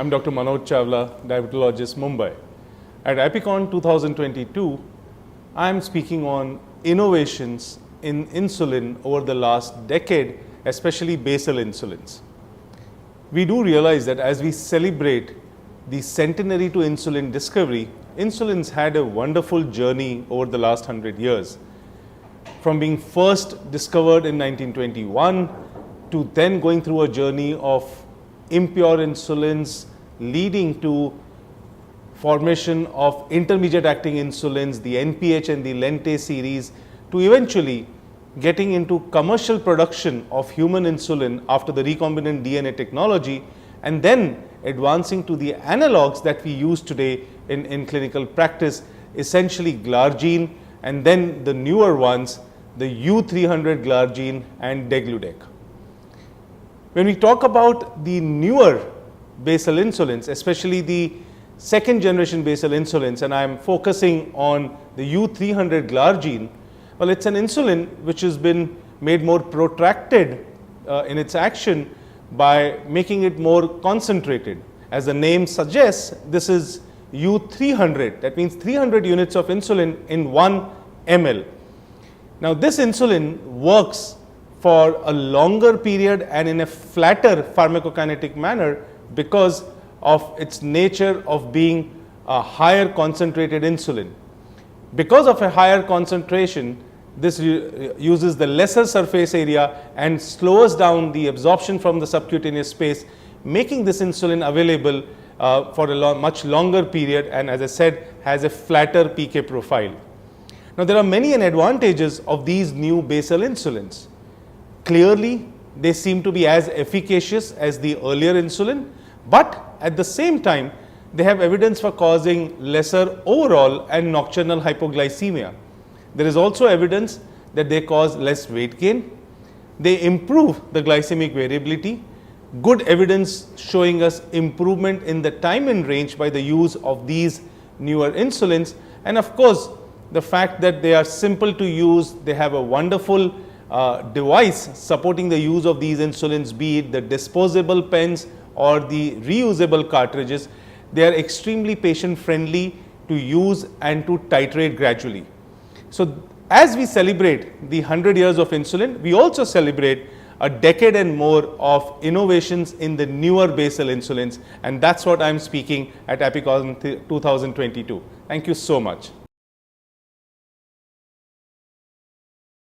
I'm Dr. Manoj Chawla, diabetologist, Mumbai. At APICON 2022, I'm speaking on innovations in insulin over the last decade, especially basal insulins. We do realize that as we celebrate the centenary to insulin discovery, insulin's had a wonderful journey over the last 100 years. From being first discovered in 1921 to then going through a journey of impure insulins leading to formation of intermediate acting insulins, the NPH and the Lente series, to eventually getting into commercial production of human insulin after the recombinant DNA technology, and then advancing to the analogs that we use today in clinical practice, essentially glargine, and then the newer ones, the U300 glargine and degludec. When we talk about the newer basal insulins, especially the second generation basal insulins, and I am focusing on the U300 glargine, well, it's an insulin which has been made more protracted in its action by making it more concentrated. As the name suggests, this is U300, that means 300 units of insulin in 1 ml. Now, this insulin works for a longer period and in a flatter pharmacokinetic manner because of its nature of being a higher concentrated insulin. Because of a higher concentration, this uses the lesser surface area and slows down the absorption from the subcutaneous space, making this insulin available for a much longer period, and as I said, has a flatter PK profile. Now, there are many advantages of these new basal insulins. Clearly, they seem to be as efficacious as the earlier insulin, but at the same time, they have evidence for causing lesser overall and nocturnal hypoglycemia. There is also evidence that they cause less weight gain. They improve the glycemic variability. Good evidence showing us improvement in the time in range by the use of these newer insulins. And of course, the fact that they are simple to use, they have a wonderful device supporting the use of these insulins, be it the disposable pens or the reusable cartridges. They are extremely patient friendly to use and to titrate gradually. So as we celebrate the 100 years of insulin, we also celebrate a decade and more of innovations in the newer basal insulins, and that's what I'm speaking at APICON 2022. Thank you so much.